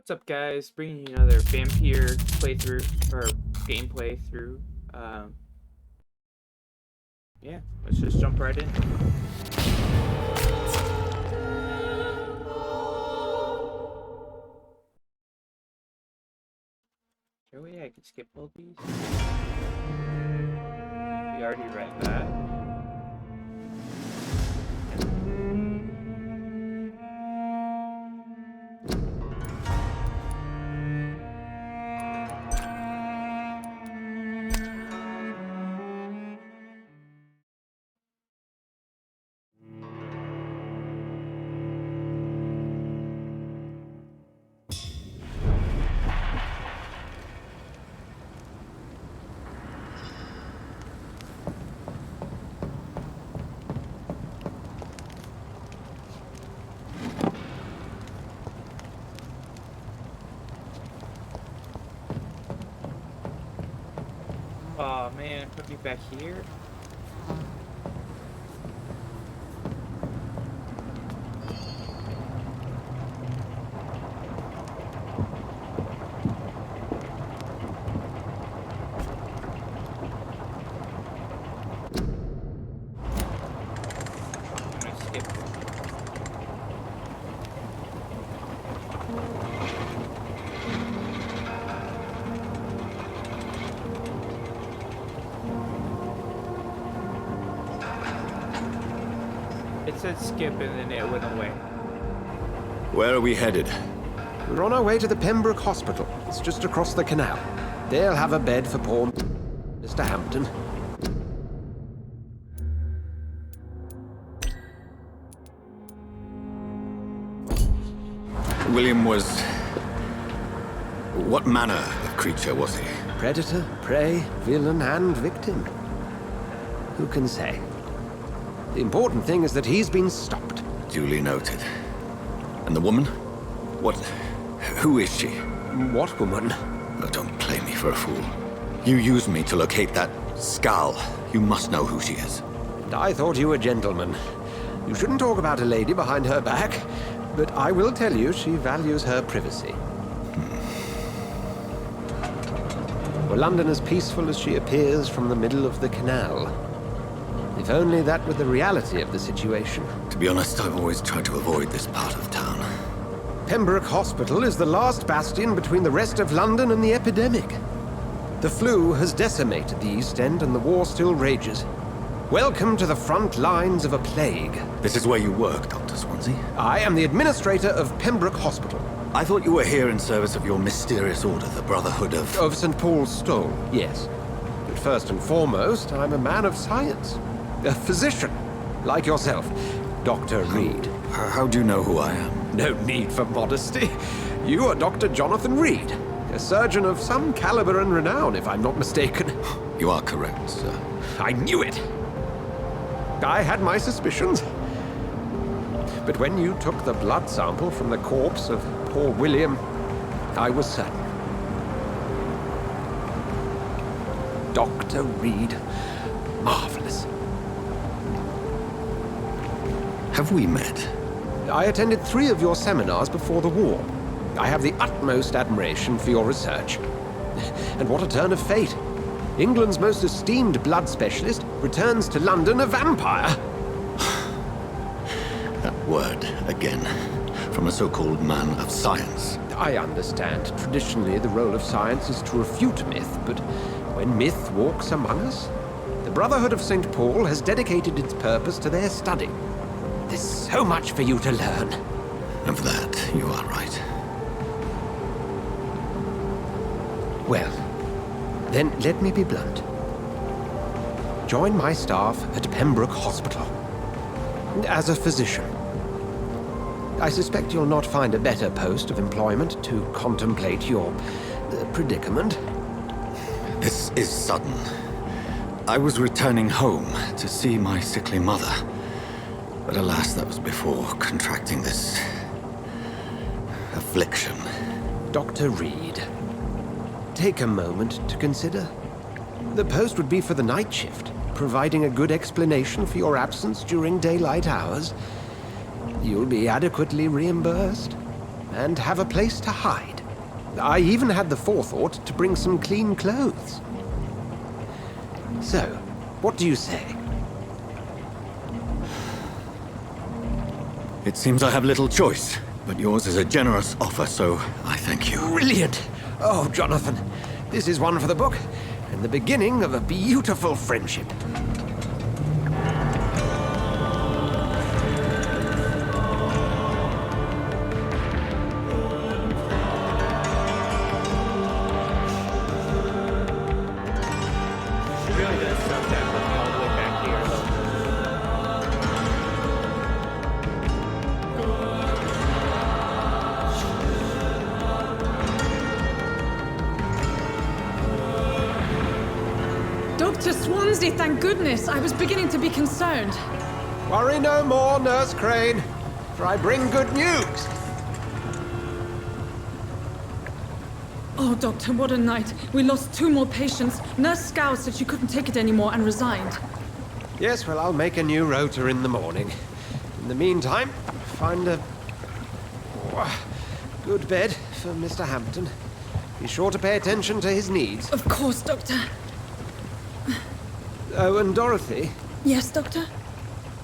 What's up, guys? Bringing you another Vampyr playthrough or gameplay through. Yeah, let's just jump right in. Surely I can skip all these. We already read that. Oh man, put me back here. I'm gonna skip. It said skip and then it went away. Where are we headed? We're on our way to the Pembroke Hospital. It's just across the canal. They'll have a bed for poor Mr. Hampton. William was... What manner of creature was he? Predator, prey, villain, and victim. Who can say? The important thing is that he's been stopped. Duly noted. And the woman? What... Who is she? What woman? Oh, don't play me for a fool. You used me to locate that skull. You must know who she is. And I thought you a gentleman. You shouldn't talk about a lady behind her back, but I will tell you she values her privacy. Were London as peaceful as she appears from the middle of the canal? If only that were the reality of the situation. To be honest, I've always tried to avoid this part of town. Pembroke Hospital is the last bastion between the rest of London and the epidemic. The flu has decimated the East End and the war still rages. Welcome to the front lines of a plague. This is where you work, Dr. Swansea? I am the administrator of Pembroke Hospital. I thought you were here in service of your mysterious order, the Brotherhood of... Of St. Paul's Stole, yes. But first and foremost, I'm a man of science. A physician, like yourself, Dr. Reed. How do you know who I am? No need for modesty. You are Dr. Jonathan Reed, a surgeon of some caliber and renown, if I'm not mistaken. You are correct, sir. I knew it. I had my suspicions. But when you took the blood sample from the corpse of poor William, I was certain. Dr. Reed. Marvelous. Have we met? I attended 3 of your seminars before the war. I have the utmost admiration for your research. And what a turn of fate. England's most esteemed blood specialist returns to London a vampire. That word, again, from a so-called man of science. I understand. Traditionally, the role of science is to refute myth, but when myth walks among us, the Brotherhood of St. Paul has dedicated its purpose to their study. There's so much for you to learn. Of that, you are right. Well, then let me be blunt. Join my staff at Pembroke Hospital. As a physician. I suspect you'll not find a better post of employment to contemplate your predicament. This is sudden. I was returning home to see my sickly mother. But alas, that was before contracting this... affliction. Dr. Reed, take a moment to consider. The post would be for the night shift, providing a good explanation for your absence during daylight hours. You'll be adequately reimbursed. and have a place to hide. I even had the forethought to bring some clean clothes. So, what do you say? It seems I have little choice, but yours is a generous offer, so I thank you. Brilliant! Oh, Jonathan, this is one for the book, and the beginning of a beautiful friendship. She really does suck that put me all the way back here, though. Dr. Swansea, thank goodness. I was beginning to be concerned. Worry no more, Nurse Crane, for I bring good news. Oh, Doctor, what a night. We lost 2 more patients. Nurse Scow said she couldn't take it anymore and resigned. Yes, well, I'll make a new rota in the morning. In the meantime, find a good bed for Mr. Hampton. Be sure to pay attention to his needs. Of course, Doctor. Oh, and Dorothy, Yes, Doctor?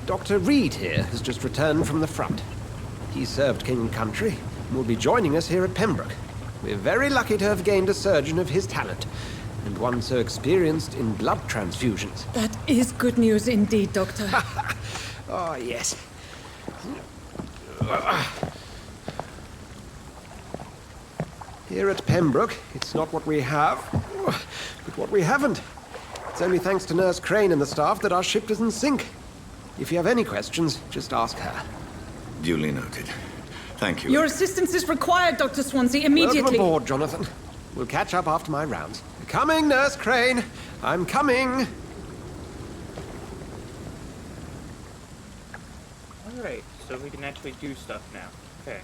Dr. Reed here has just returned from the front. He served King and Country and will be joining us here at Pembroke. We're very lucky to have gained a surgeon of his talent, and one so experienced in blood transfusions. That is good news indeed, Doctor. Oh, yes. Here at Pembroke, it's not what we have, but what we haven't. It's only thanks to Nurse Crane and the staff that our ship doesn't sink. If you have any questions, just ask her. Duly noted. Thank you. Your assistance is required, Dr. Swansea, Welcome immediately. aboard, Jonathan. We'll catch up after my rounds. Coming, Nurse Crane. I'm coming. Alright, so we can actually do stuff now. Okay.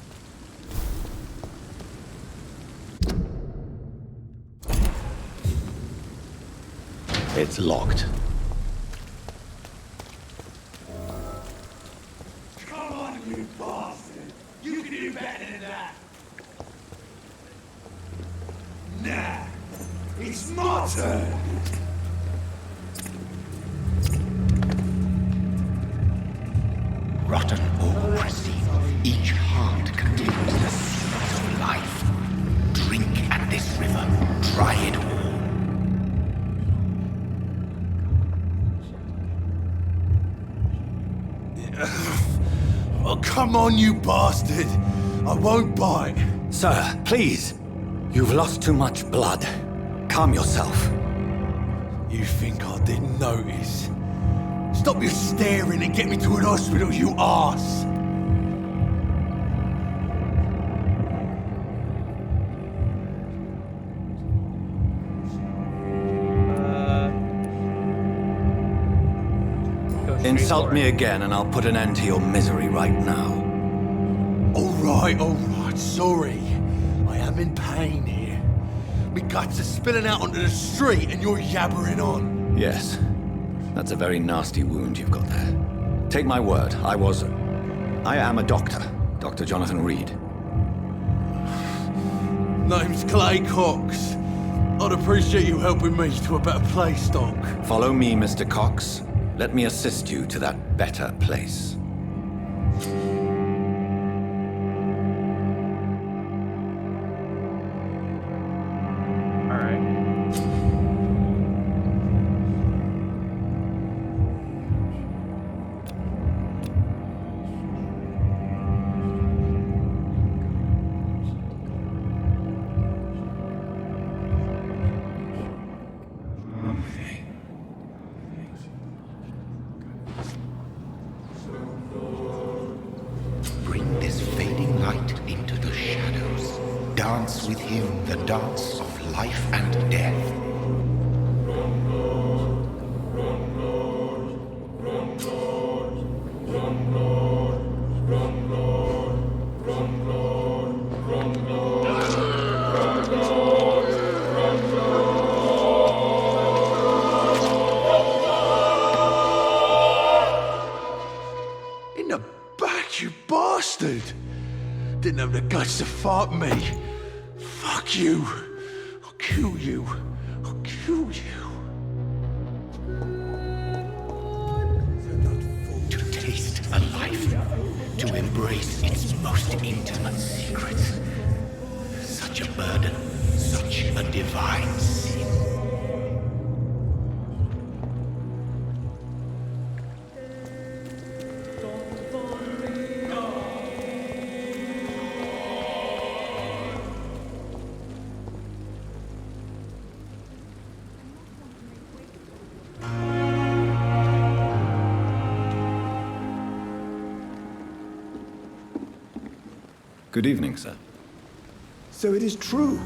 It's locked. Come on, you bastard! You can do better than that! Nah, it's my turn! Rotten ore proceed. Each heart contains the seeds of life. Drink at this river. Try it all. Oh, come on, you bastard! I won't bite! Sir, please. You've lost too much blood. Calm yourself. You think I didn't notice? Stop your staring and get me to an hospital, you arse! Go straight Insult for me it. again and I'll put an end to your misery right now. Alright, sorry. I am in pain here. My guts are spilling out onto the street and you're yabbering on. Yes. That's a very nasty wound you've got there. Take my word, I am a doctor. Dr. Jonathan Reed. Name's Clay Cox. I'd appreciate you helping me to a better place, Doc. Follow me, Mr. Cox. Let me assist you to that better place. Alright. Bring this fading light into the shadows. Dance with him the dance of life and death. In the back, you bastard! Didn't have the guts to Fuck me. Fuck you. I'll kill you. I'll kill you. To taste a life, to embrace its most intimate secrets. Such a burden, such a divine sin. Good evening, sir. So it is true.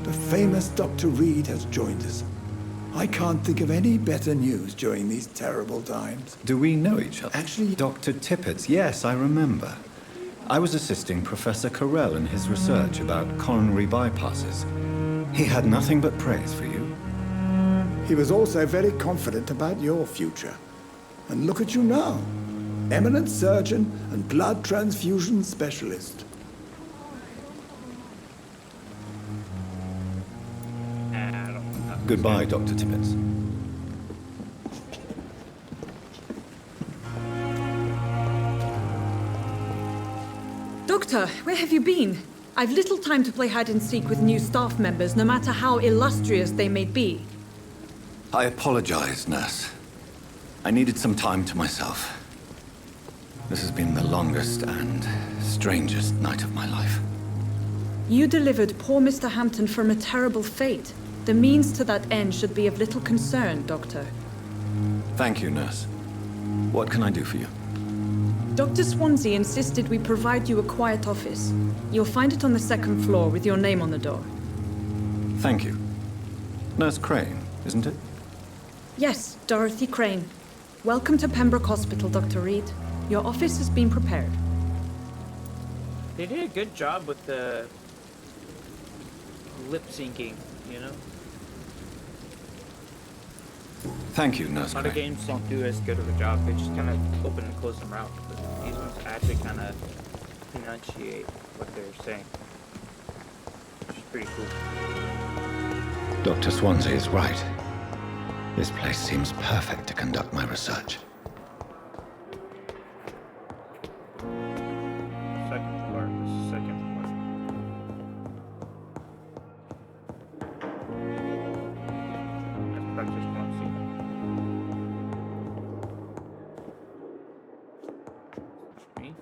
The famous Dr. Reed has joined us. I can't think of any better news during these terrible times. Do we know each other? Actually- Dr. Tippett, yes, I remember. I was assisting Professor Carell in his research about coronary bypasses. He had nothing but praise for you. He was also very confident about your future. And look at you now. Eminent surgeon and blood transfusion specialist. Goodbye, Dr. Tippett. Doctor, where have you been? I've little time to play hide and seek with new staff members, no matter how illustrious they may be. I apologize, nurse. I needed some time to myself. This has been the longest and strangest night of my life. You delivered poor Mr. Hampton from a terrible fate. The means to that end should be of little concern, Doctor. Thank you, nurse. What can I do for you? Dr. Swansea insisted we provide you a quiet office. You'll find it on the second floor with your name on the door. Thank you. Nurse Crane, isn't it? Yes, Dorothy Crane. Welcome to Pembroke Hospital, Dr. Reed. Your office has been prepared. They did a good job with the lip syncing, you know? Thank you, Nurse A lot of Crane. games don't do as good of a job. They just kind of open and close them out. But these ones actually kind of enunciate what they're saying, which is pretty cool. Dr. Swansea is right. This place seems perfect to conduct my research. Second floor. This is second floor. That's practice one. See. Me.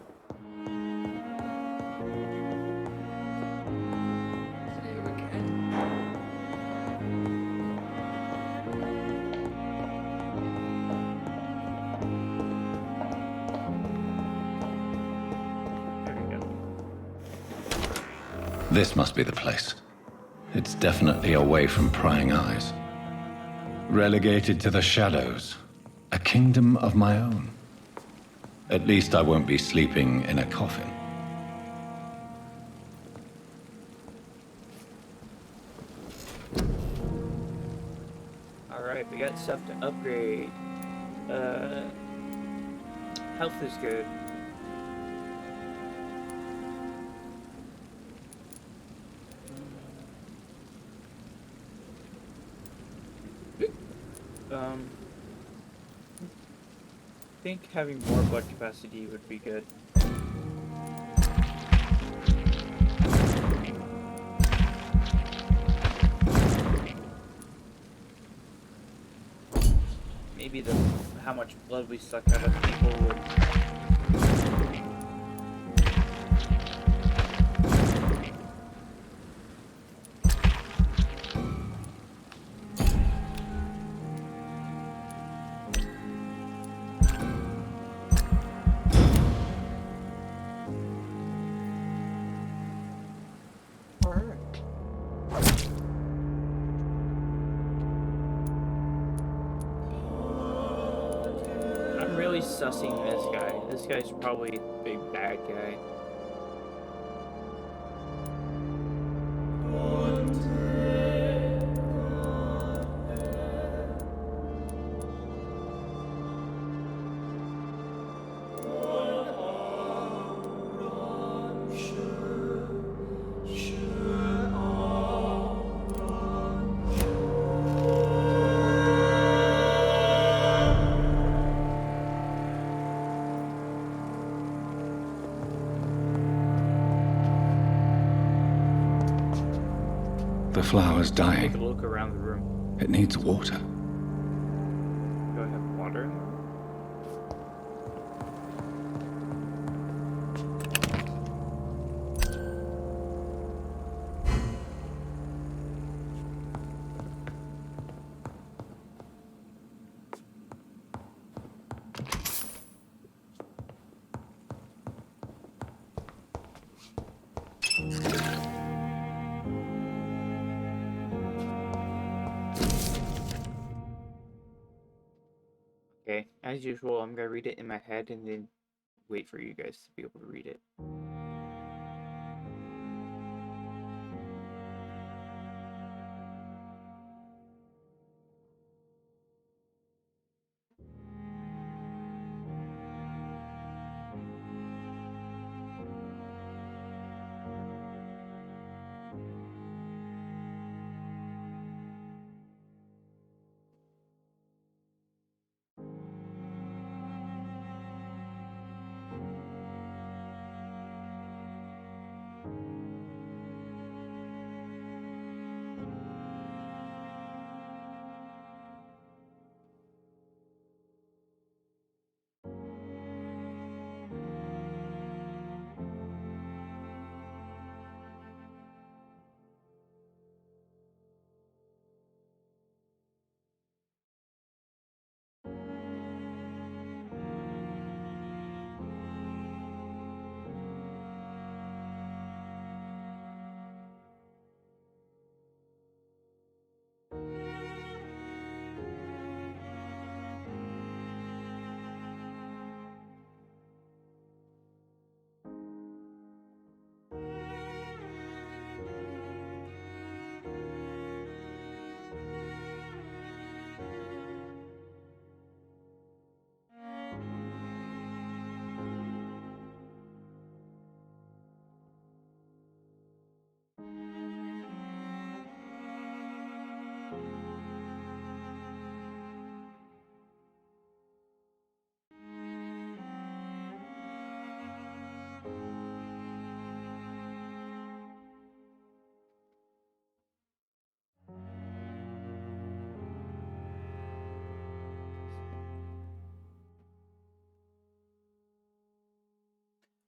There we go. This must be the place. It's definitely away from prying eyes. Relegated to the shadows. A kingdom of my own. At least I won't be sleeping in a coffin. Alright, we got stuff to upgrade. Health is good. I think having more blood capacity would be good. Maybe how much blood we suck out of people would. I'm really sussing this guy. This guy's probably a big bad guy. The flower's Take a dying. look around the room. It needs water. Do I have water in the room? Okay, as usual, I'm gonna read it in my head and then wait for you guys to be able to read it.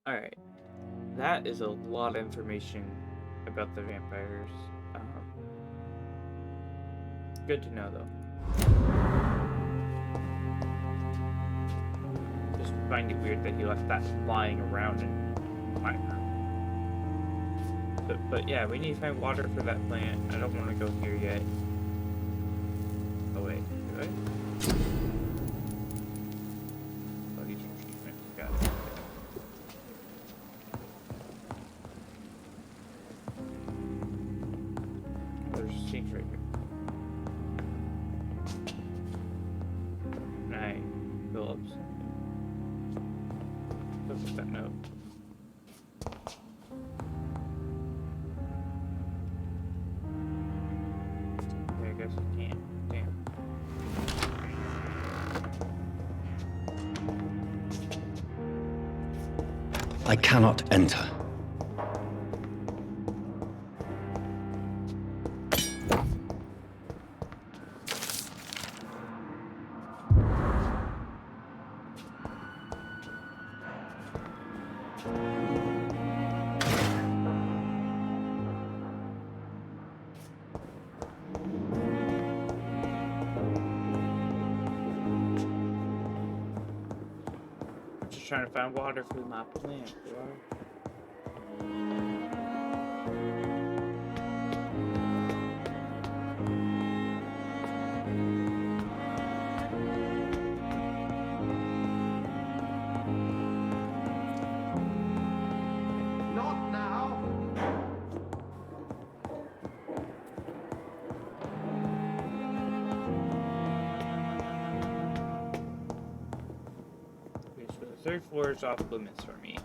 Alright, that is a lot of information about the vampires. Good to know, though. Just find it weird that he left that lying around in my room. But yeah, we need to find water for that plant. I don't want to go here yet. Oh wait, do I? Oh, these are treatments. Got it. There's a sink right here. Can I fill up something? Look at that note. Okay, I guess I can't. Damn. I cannot enter. Just trying to find water for my plant, bro. Not now. Okay, so the third floor is off limits for me.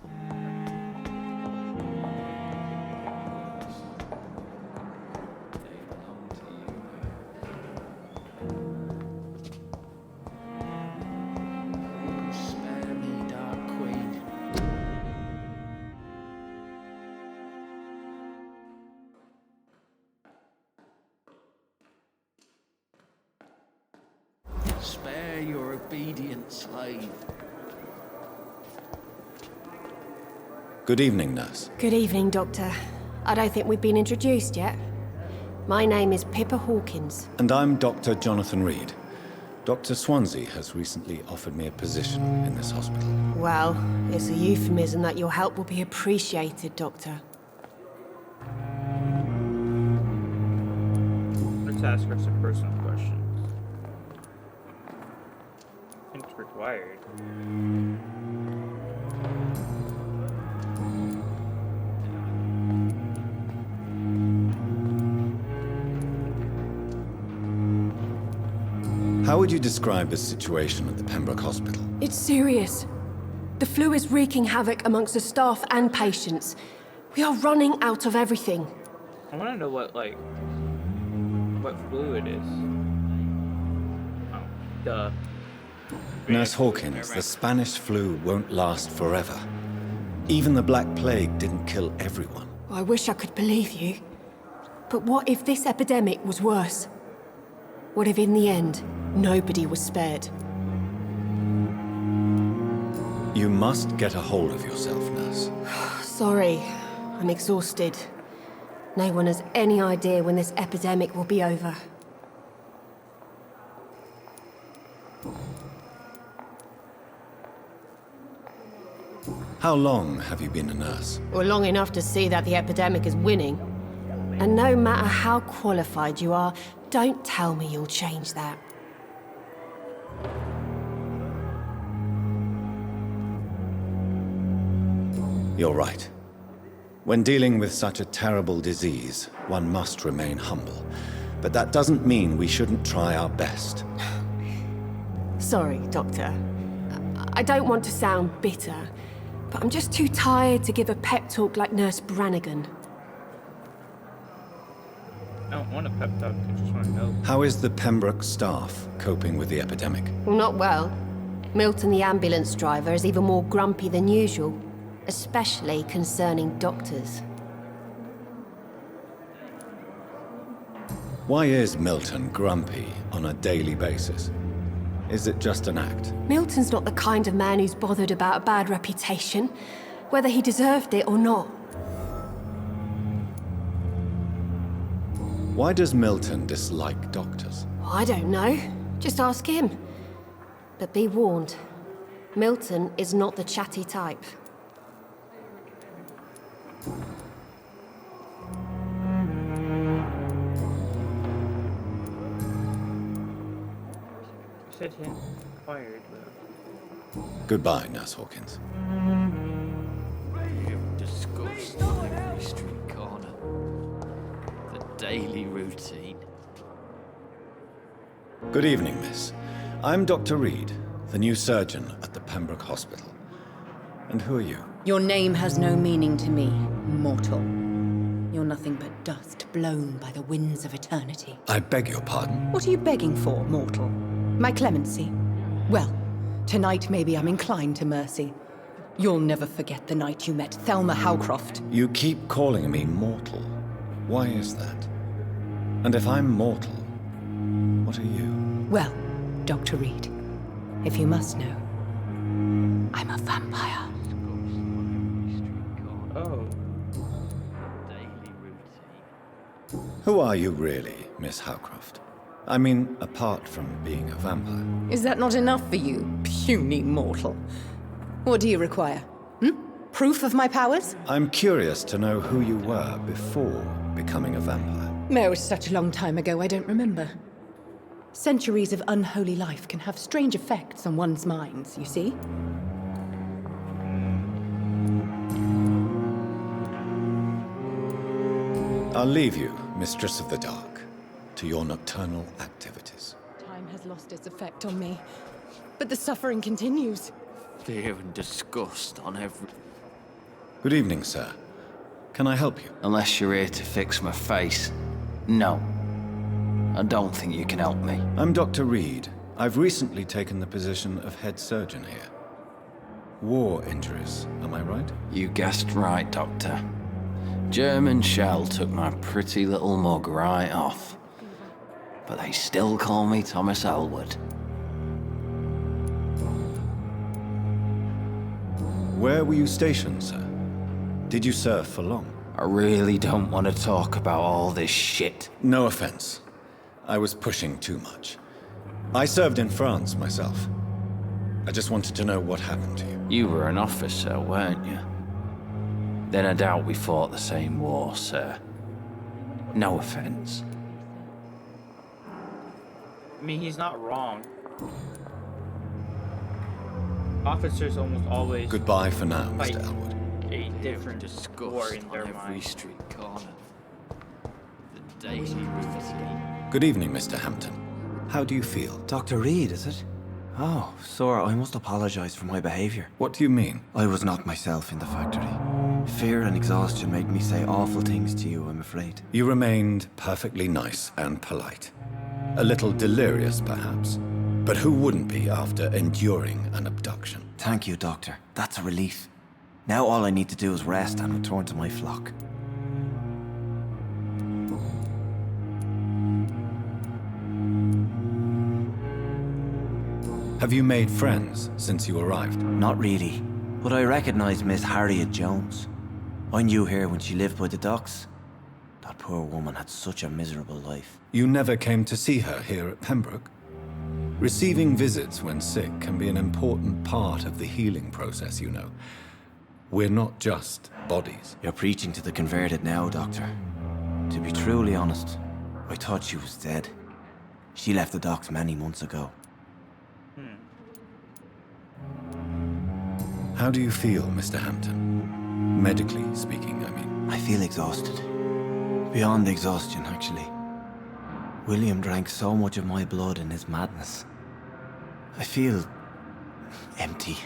Spare me, Dark Queen. Spare your obedient slave. Good evening, nurse. Good evening, Doctor. I don't think we've been introduced yet. My name is Pippa Hawkins. And I'm Dr. Jonathan Reed. Dr. Swansea has recently offered me a position in this hospital. Well, it's a euphemism that your help will be appreciated, Doctor. Let's ask her some personal questions. I think it's required. How would you describe the situation at the Pembroke Hospital? It's serious. The flu is wreaking havoc amongst the staff and patients. We are running out of everything. I want to know what flu it is. Oh, duh. Nurse Hawkins, the Spanish flu won't last forever. Even the Black Plague didn't kill everyone. I wish I could believe you. But what if this epidemic was worse? What if in the end, nobody was spared? You must get a hold of yourself, nurse. Sorry, I'm exhausted. No one has any idea when this epidemic will be over. How long have you been a nurse? Well, long enough to see that the epidemic is winning. And no matter how qualified you are, don't tell me you'll change that. You're right. When dealing with such a terrible disease, one must remain humble. But that doesn't mean we shouldn't try our best. Sorry, Doctor. I don't want to sound bitter, but I'm just too tired to give a pep talk like Nurse Brannigan. I don't want a pep talk, I just want to know. How is the Pembroke staff coping with the epidemic? Well, not well. Milton, the ambulance driver, is even more grumpy than usual, especially concerning doctors. Why is Milton grumpy on a daily basis? Is it just an act? Milton's not the kind of man who's bothered about a bad reputation, whether he deserved it or not. Why does Milton dislike doctors? I don't know. Just ask him. But be warned, Milton is not the chatty type. Said him fired, Goodbye, Nurse Hawkins. You disgust on every street corner. The daily routine. Good evening, miss. I'm Dr. Reed, the new surgeon at the Pembroke Hospital. And who are you? Your name has no meaning to me, mortal. You're nothing but dust blown by the winds of eternity. I beg your pardon? What are you begging for, mortal? My clemency? Well, tonight maybe I'm inclined to mercy. You'll never forget the night you met Thelma Howcroft. You keep calling me mortal. Why is that? And if I'm mortal, what are you? Well, Dr. Reed, if you must know, I'm a vampire. Oh. Daily routine. Who are you really, Miss Howcroft? I mean, apart from being a vampire. Is that not enough for you, puny mortal? What do you require? Proof of my powers? I'm curious to know who you were before becoming a vampire. No, it's such a long time ago, I don't remember. Centuries of unholy life can have strange effects on one's minds, you see? I'll leave you, Mistress of the Dark, to your nocturnal activities. Time has lost its effect on me, but the suffering continues. Fear and disgust on every... Good evening, sir. Can I help you? Unless you're here to fix my face. No. I don't think you can help me. I'm Dr. Reed. I've recently taken the position of head surgeon here. War injuries, am I right? You guessed right, Doctor. German shell took my pretty little mug right off. But they still call me Thomas Elwood. Where were you stationed, sir? Did you serve for long? I really don't want to talk about all this shit. No offense. I was pushing too much. I served in France myself. I just wanted to know what happened to you. You were an officer, weren't you? Then I doubt we fought the same war, sir. No offense. I mean, he's not wrong. Officers almost always Goodbye for now, fight Mr. Elwood. a different war Discussed in on their every mind. street corner. The daily routine. Good evening, Mr. Hampton. How do you feel? Dr. Reed, is it? Oh, sir, I must apologize for my behavior. What do you mean? I was not myself in the factory. Fear and exhaustion made me say awful things to you, I'm afraid. You remained perfectly nice and polite. A little delirious, perhaps. But who wouldn't be after enduring an abduction? Thank you, Doctor. That's a relief. Now all I need to do is rest and return to my flock. Have you made friends since you arrived? Not really, but I recognize Miss Harriet Jones. I knew her when she lived by the docks. That poor woman had such a miserable life. You never came to see her here at Pembroke? Receiving visits when sick can be an important part of the healing process, you know. We're not just bodies. You're preaching to the converted now, Doctor. To be truly honest, I thought she was dead. She left the docks many months ago. How do you feel, Mr. Hampton? Medically speaking, I mean. I feel exhausted. Beyond exhaustion, actually. William drank so much of my blood in his madness. I feel empty.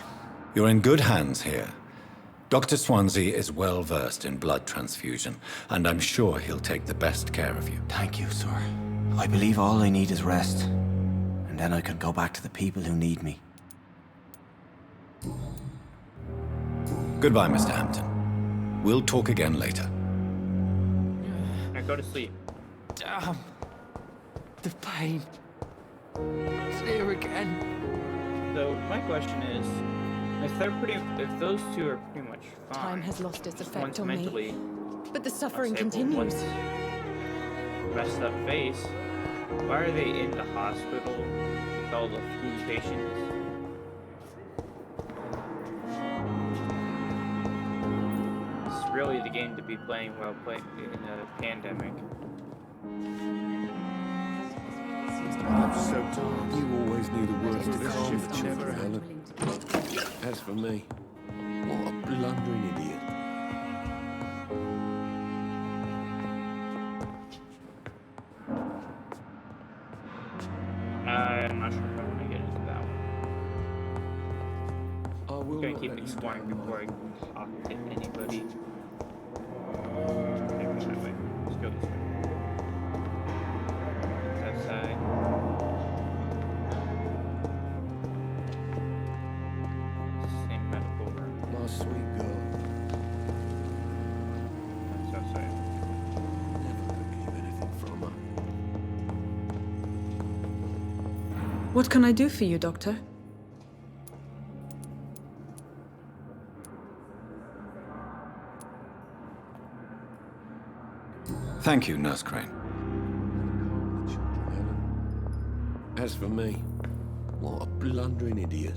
You're in good hands here. Dr. Swansea is well versed in blood transfusion, and I'm sure he'll take the best care of you. Thank you, sir. I believe all I need is rest, and then I can go back to the people who need me. Goodbye, Mr. Hampton. We'll talk again later. Now go to sleep. Damn. The pain. It's here again. So my question is, if those two are pretty much fine. Time has lost its just effect one's on mentally, me. But the suffering unstable, continues. one's messed up face. Why are they in the hospital with all the flu patients? It's really the game to be playing while playing in a pandemic. I'm so tired. You always knew the words to calm the children, Helen. As for me, what a blundering idiot. I'm not sure if I want to get into that one. I will I'm gonna not keep let you exploring down, before I Mark. talk to anybody. Maybe that way. Let's go this way. It's outside. Same medical room. My sweet girl. That's outside. Never could keep anything from her. What can I do for you, Doctor? Thank you, Nurse Crane. The children, Helen. As for me, what a blundering idiot.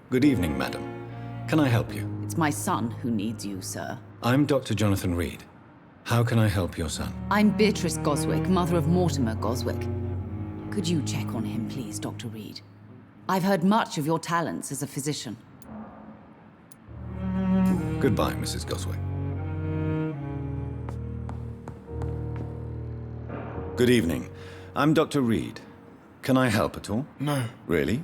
Good evening, madam. Can I help you? It's my son who needs you, sir. I'm Dr. Jonathan Reed. How can I help your son? I'm Beatrice Goswick, mother of Mortimer Goswick. Could you check on him, please, Dr. Reed? I've heard much of your talents as a physician. Goodbye, Mrs. Goswick. Good evening. I'm Dr. Reed. Can I help at all? No, Really?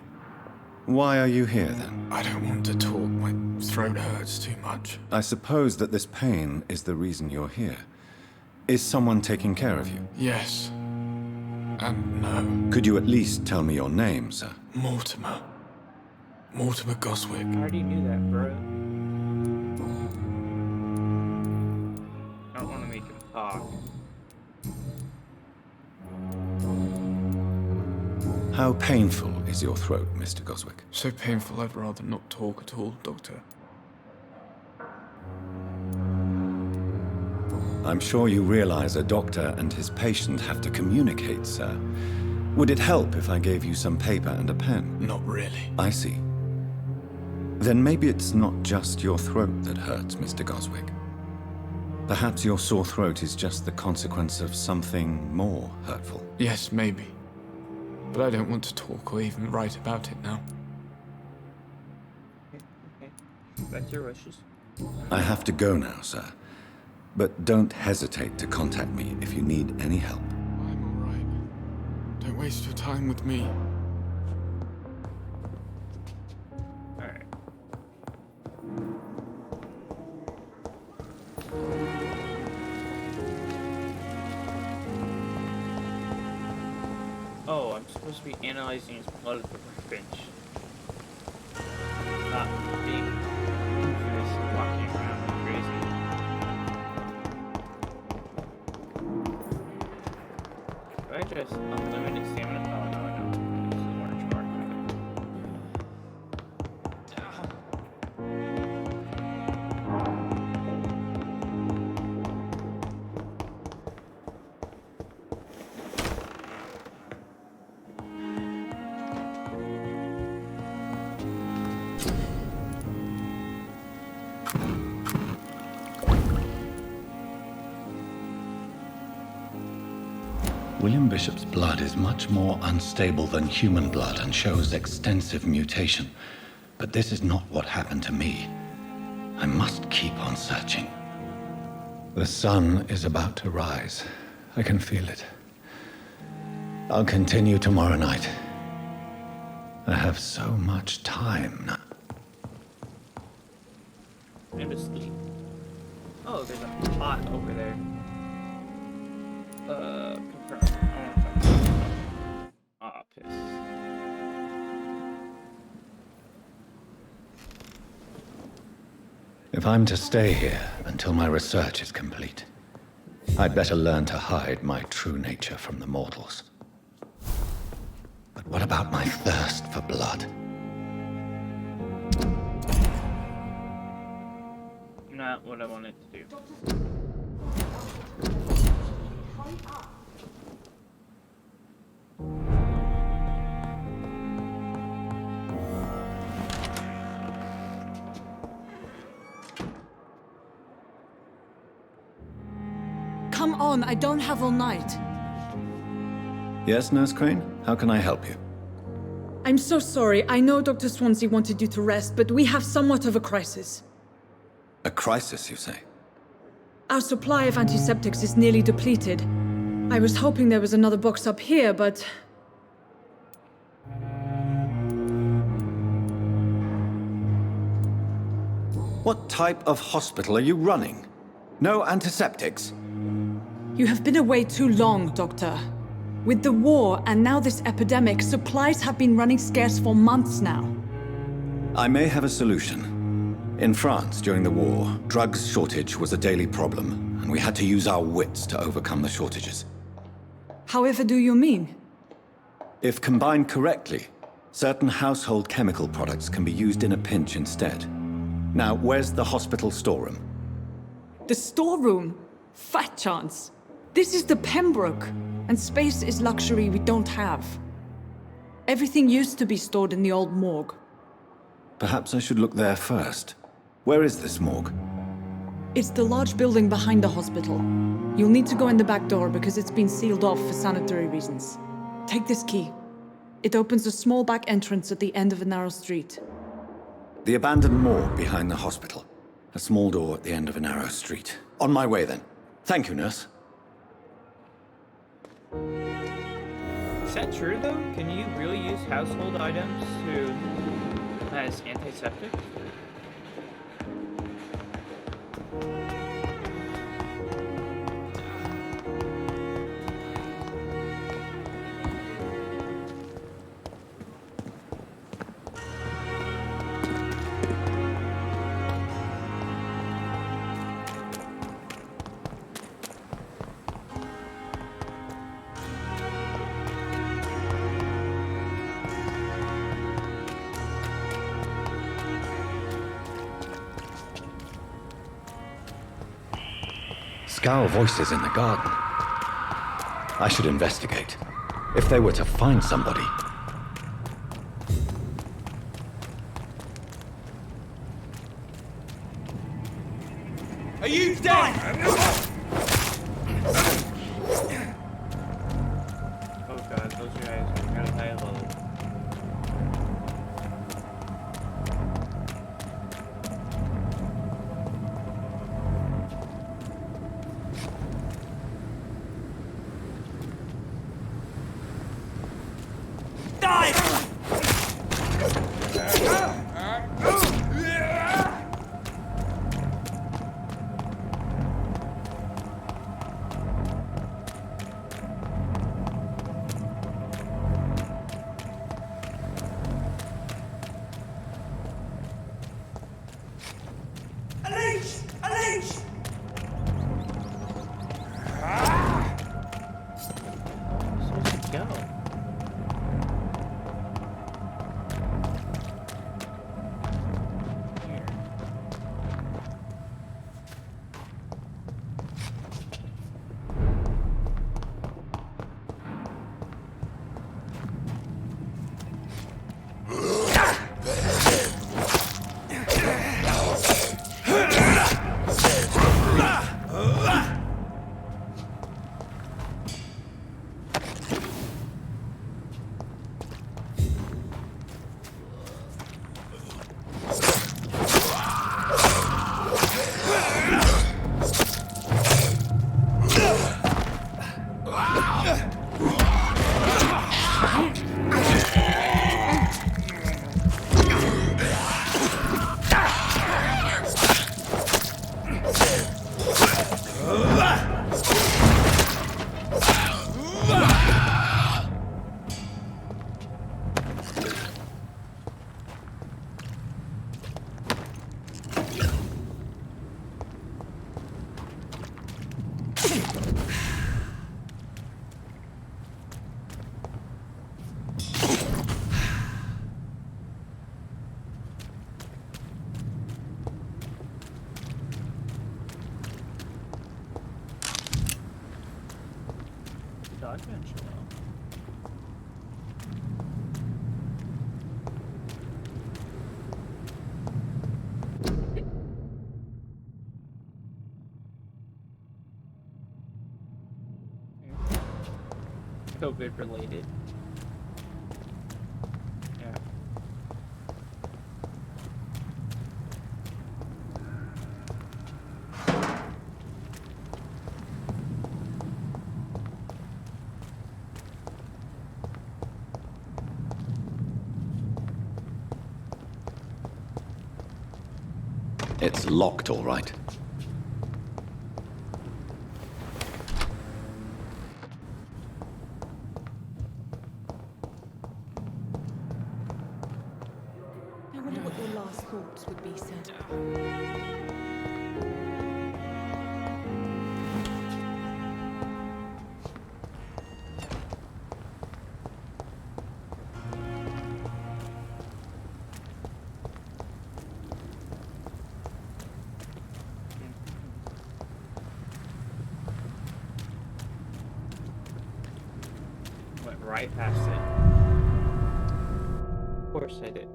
Why are you here, then? I don't want to talk. My throat hurts too much. I suppose that this pain is the reason you're here. Is someone taking care of you? Yes. And no. Could you at least tell me your name, sir? Mortimer. Mortimer Goswick. I already knew that, bro. I don't want to make him talk. How painful is your throat, Mr. Goswick? So painful I'd rather not talk at all, Doctor. I'm sure you realize a doctor and his patient have to communicate, sir. Would it help if I gave you some paper and a pen? Not really. I see. Then maybe it's not just your throat that hurts, Mr. Goswick. Perhaps your sore throat is just the consequence of something more hurtful. Yes, maybe. But I don't want to talk or even write about it now. Okay. Back to your wishes. I have to go now, sir. But don't hesitate to contact me if you need any help. I'm alright. Don't waste your time with me. Alright. Oh, I'm supposed to be analyzing his blood at the workbench. Not being just walking around like crazy. Do I just unlimited stamina? Oh no, I know. This is orange mark. William Bishop's blood is much more unstable than human blood and shows extensive mutation. But this is not what happened to me. I must keep on searching. The sun is about to rise. I can feel it. I'll continue tomorrow night. I have so much time now. I'm to sleep. Oh, there's a pot over there. Confirm. I want to find. Ah, piss. If I'm to stay here until my research is complete, I'd better learn to hide my true nature from the mortals. But what about my thirst for blood? Not what I wanted to do. Come on, I don't have all night. Yes, Nurse Crane? How can I help you? I'm so sorry. I know Dr. Swansea wanted you to rest, but we have somewhat of a crisis. A crisis, you say? Our supply of antiseptics is nearly depleted. I was hoping there was another box up here, but... What type of hospital are you running? No antiseptics? You have been away too long, Doctor. With the war and now this epidemic, supplies have been running scarce for months now. I may have a solution. In France, during the war, drugs shortage was a daily problem, and we had to use our wits to overcome the shortages. However do you mean? If combined correctly, certain household chemical products can be used in a pinch instead. Now, where's the hospital storeroom? The storeroom? Fat chance. This is the Pembroke, and space is luxury we don't have. Everything used to be stored in the old morgue. Perhaps I should look there first. Where is this morgue? It's the large building behind the hospital. You'll need to go in the back door because it's been sealed off for sanitary reasons. Take this key. It opens a small back entrance at the end of a narrow street. The abandoned morgue behind the hospital. A small door at the end of a narrow street. On my way, then. Thank you, nurse. Is that true, though? Can you really use household items as antiseptic? Scowl voices in the garden. I should investigate. If they were to find somebody. Are you dead? Oh god, those guys are really high level. COVID related. Yeah. It's locked, all right. I wonder what your last thoughts would be, sir. Went right past it. Of course I did.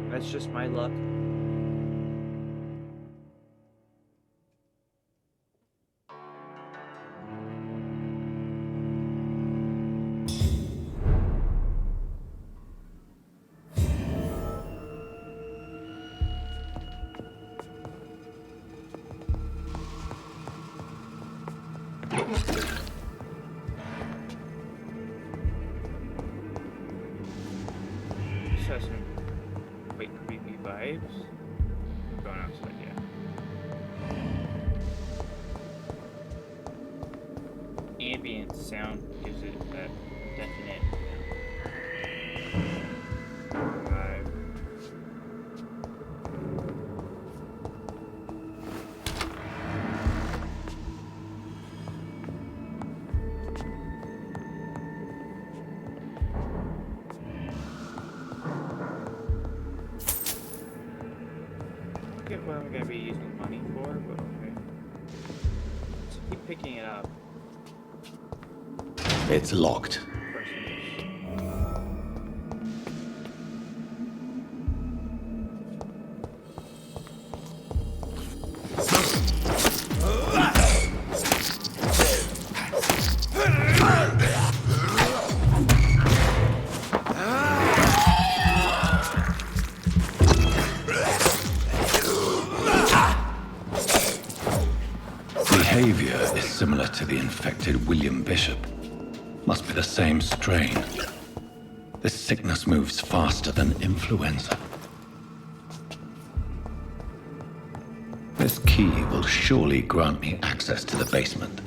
That's just my luck. This has some quite creepy vibes. I'm going outside, yeah. Ambient sound gives it that definite vibe. What I'm gonna be using money for, but okay. keep picking it up. It's locked. Behavior is similar to the infected William Bishop. Must be the same strain. This sickness moves faster than influenza. This key will surely grant me access to the basement.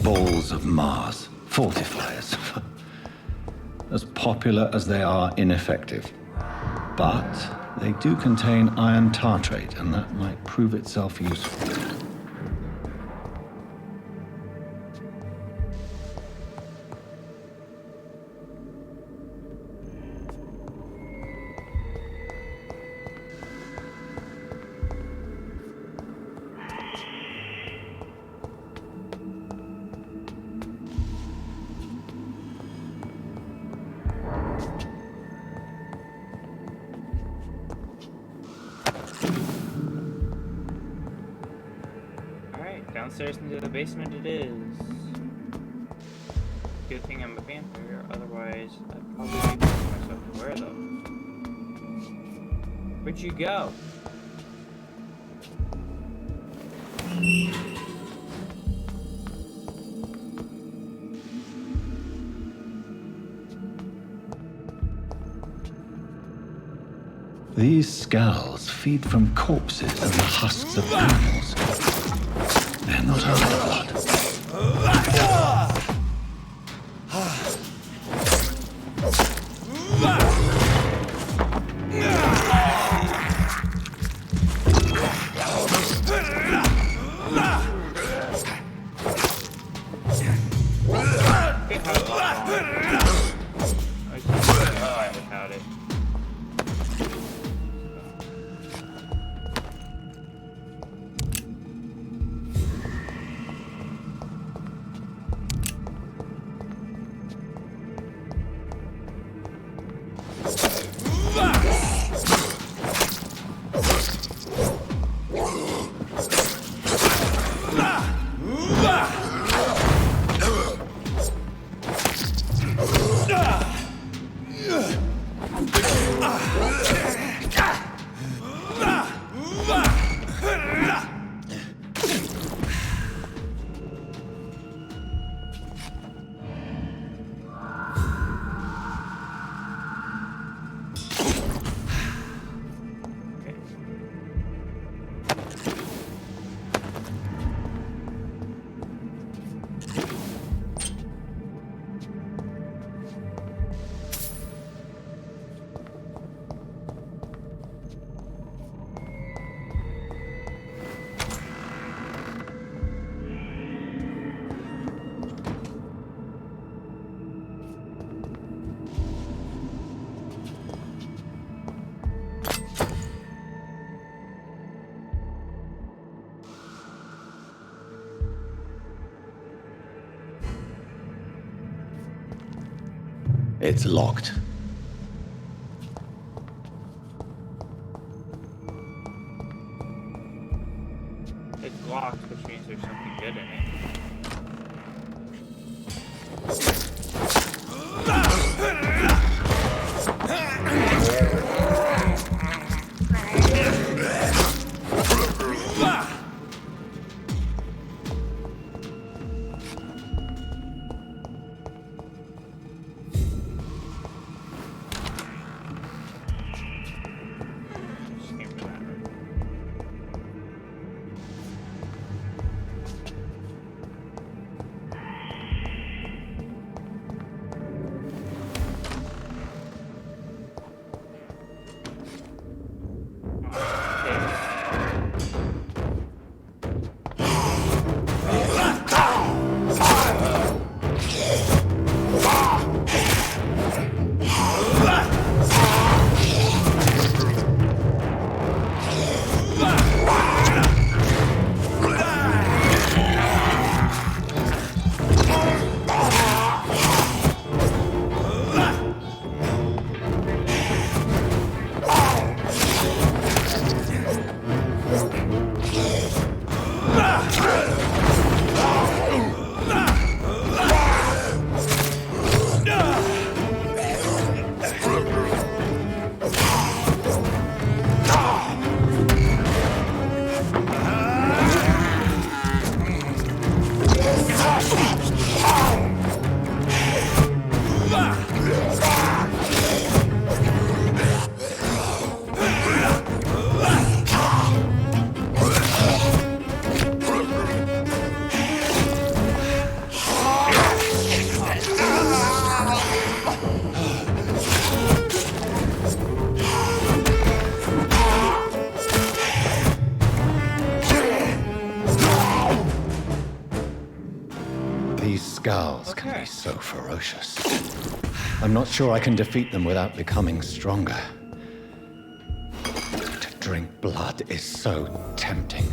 Balls of Mars, fortifiers. As popular as they are ineffective. But they do contain iron tartrate, and that might prove itself useful. Downstairs into the basement it is. Good thing I'm a vampire, otherwise I'd probably be forcing myself to wear them. Where'd you go? These scowls feed from corpses and the husks of animals. They're not our blood. It's locked. It's locked, which means there's something good in it. Skals can be so ferocious. I'm not sure I can defeat them without becoming stronger. To drink blood is so tempting.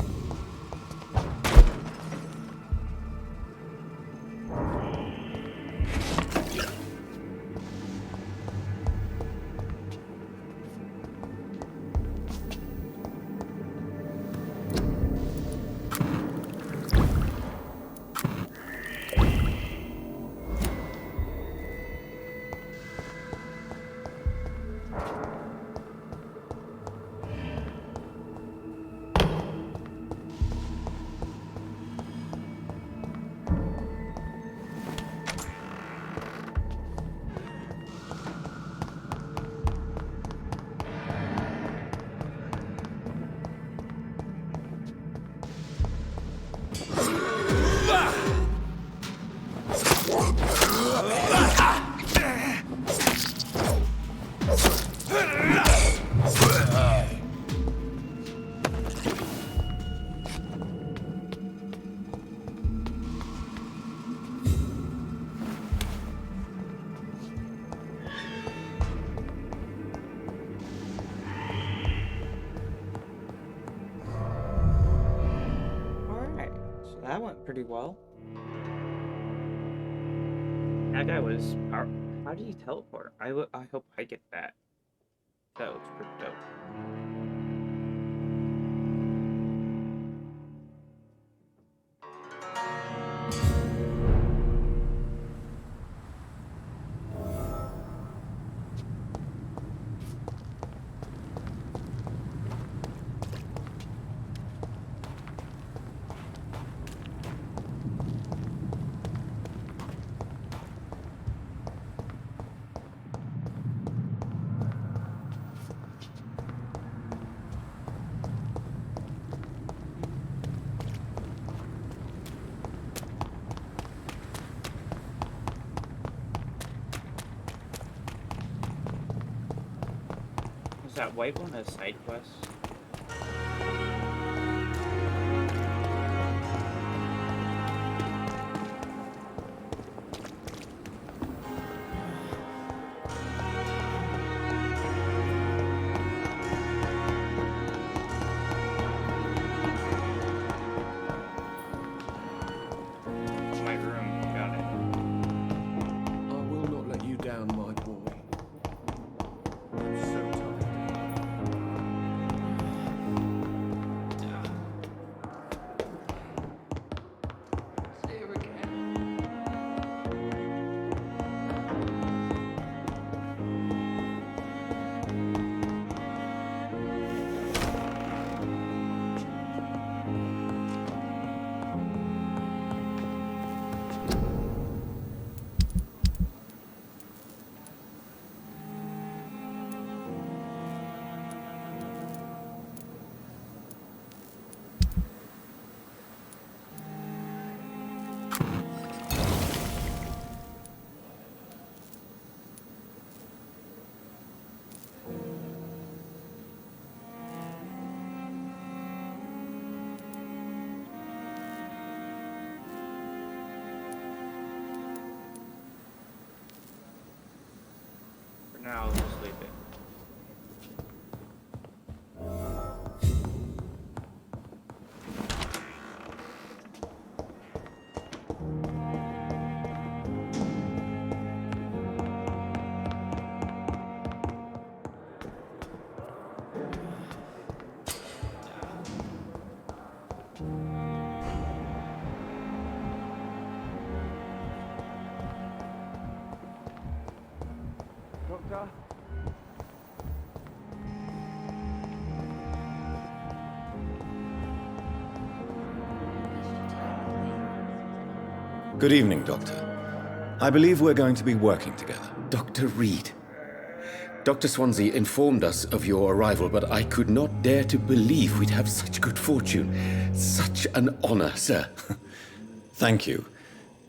That went pretty well. That guy was... How do you teleport? I hope I get that. That looks pretty dope. Is that white one a side quest? My room, got it. I will not let you down, my boy. I'm so tired. Now I'll just leave it. Doctor? Good evening, Doctor. I believe we're going to be working together. Dr. Reed. Dr. Swansea informed us of your arrival, but I could not dare to believe we'd have such good fortune. Such an honor, sir. Thank you.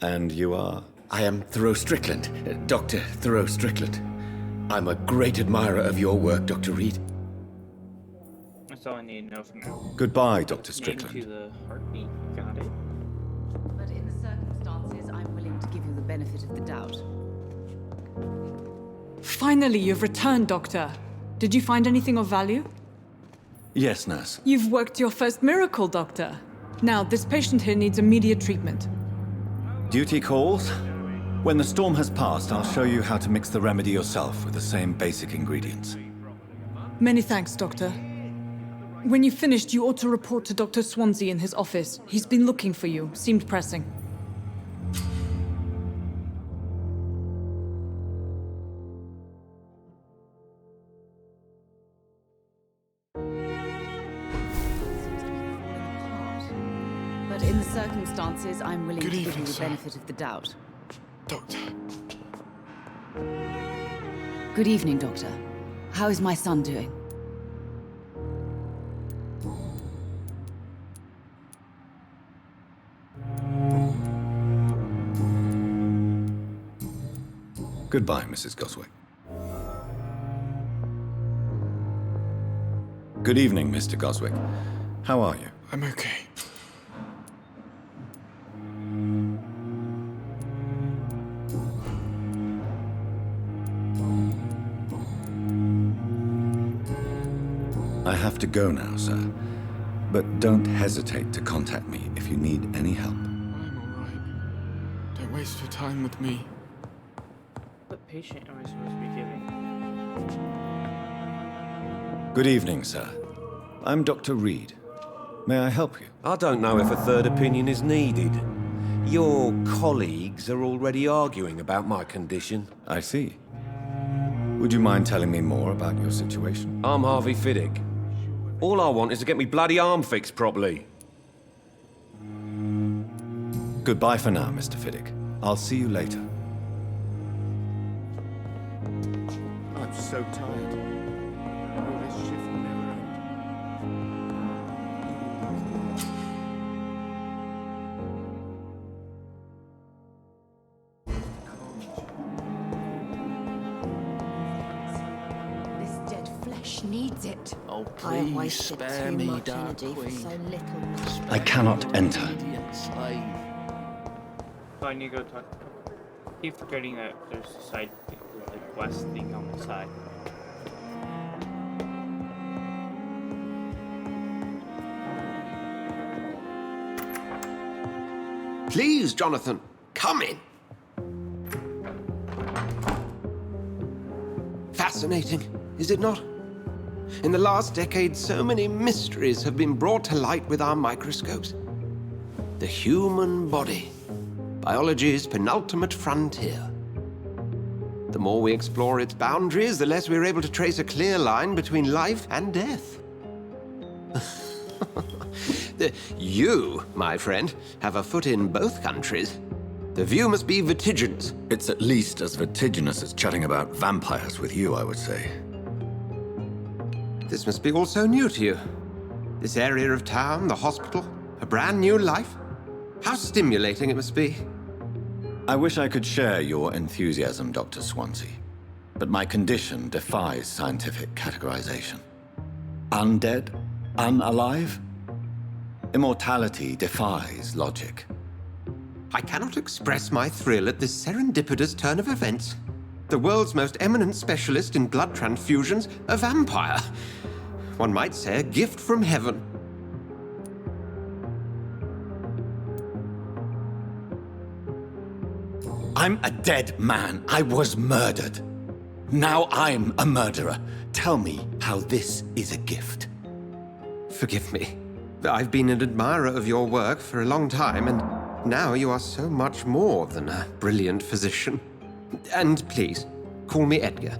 And you are? I am Thoreau Strickland, Dr. Thoreau Strickland. I'm a great admirer of your work, Dr. Reed. That's all I need to know for now. Goodbye, Dr. Name Strickland. to the heartbeat. Got it. But in the circumstances, I'm willing to give benefit of the doubt. Finally, you've returned, Doctor. Did you find anything of value? Yes, nurse. You've worked your first miracle, Doctor. Now, this patient here needs immediate treatment. Duty calls? When the storm has passed, I'll show you how to mix the remedy yourself with the same basic ingredients. Many thanks, Doctor. When you've finished, you ought to report to Dr. Swansea in his office. He's been looking for you. Seemed pressing. But in the circumstances, I'm willing Good to give evening, you the sir. benefit of the doubt. Doctor. Good evening, Doctor. How is my son doing? Goodbye, Mrs. Goswick. Good evening, Mr. Goswick. How are you? I'm okay. I have to go now, sir. But don't hesitate to contact me if you need any help. I'm alright. Don't waste your time with me. What patient am I supposed to be giving? Good evening, sir. I'm Dr. Reed. May I help you? I don't know if a third opinion is needed. Your colleagues are already arguing about my condition. I see. Would you mind telling me more about your situation? I'm Harvey Fiddick. All I want is to get me bloody arm fixed properly. Goodbye for now, Mr. Fiddick. I'll see you later. I'm so tired. All this shift will never end. This dead flesh needs it. Oh, I have please wasted spare too me, much Dark energy for Queen. so little. I cannot enter. Obedient slave. Oh, I need to go talk. I keep forgetting that there's a side, like, west thing on the side. Please, Jonathan, come in. Fascinating, is it not? In the last decade, so many mysteries have been brought to light with our microscopes. The human body, biology's penultimate frontier. The more we explore its boundaries, the less we're able to trace a clear line between life and death. You, my friend, have a foot in both countries. The view must be vertiginous. It's at least as vertiginous as chatting about vampires with you, I would say. This must be all so new to you. This area of town, the hospital, a brand new life. How stimulating it must be. I wish I could share your enthusiasm, Dr. Swansea. But my condition defies scientific categorization. Undead? Unalive? Immortality defies logic. I cannot express my thrill at this serendipitous turn of events. The world's most eminent specialist in blood transfusions, a vampire. One might say a gift from heaven. I'm a dead man. I was murdered. Now I'm a murderer. Tell me how this is a gift. Forgive me. I've been an admirer of your work for a long time, and now you are so much more than a brilliant physician. And please, call me Edgar.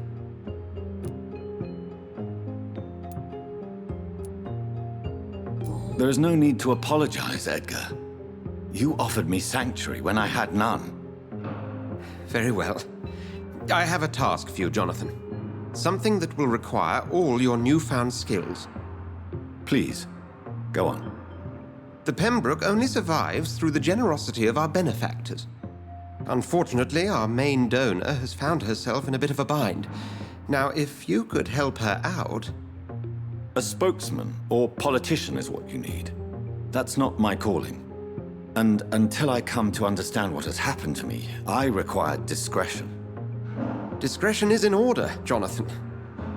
There is no need to apologize, Edgar. You offered me sanctuary when I had none. Very well. I have a task for you, Jonathan. Something that will require all your newfound skills. Please, go on. The Pembroke only survives through the generosity of our benefactors. Unfortunately, our main donor has found herself in a bit of a bind. Now, if you could help her out... A spokesman or politician is what you need. That's not my calling. And until I come to understand what has happened to me, I require discretion. Discretion is in order, Jonathan.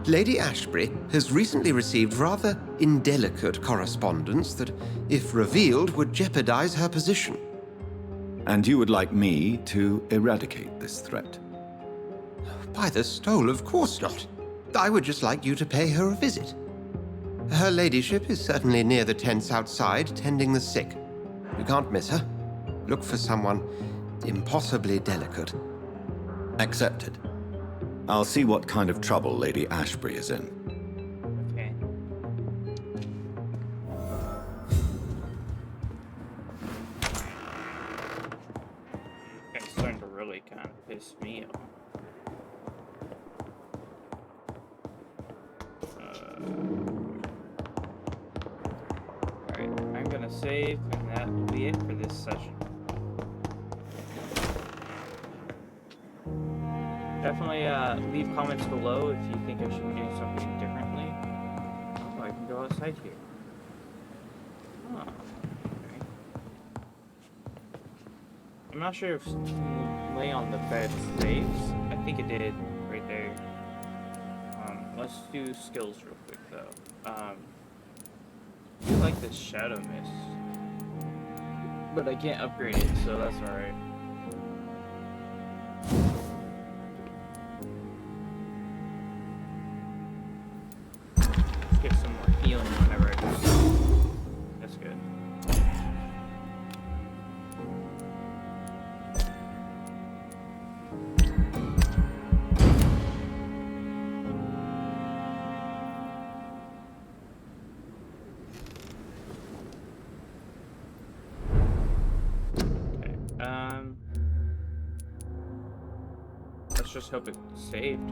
Lady Ashbury has recently received rather indelicate correspondence that, if revealed, would jeopardize her position. And you would like me to eradicate this threat? By the stole, of course not. I would just like you to pay her a visit. Her ladyship is certainly near the tents outside, tending the sick. You can't miss her. Look for someone impossibly delicate. Accepted. I'll see what kind of trouble Lady Ashbury is in. Okay. It's starting to really kind of piss me off. Alright, I'm gonna save, and that will be it for this session. Definitely leave comments below if you think I should do something differently. Oh, I can go outside here. Oh, okay. I'm not sure if lay on the bed saves. I think it did right there. Let's do skills real quick though. I like this shadow mist, but I can't upgrade it, so that's alright. Get some more healing whenever I do. That's good. Okay. Let's just hope it saved.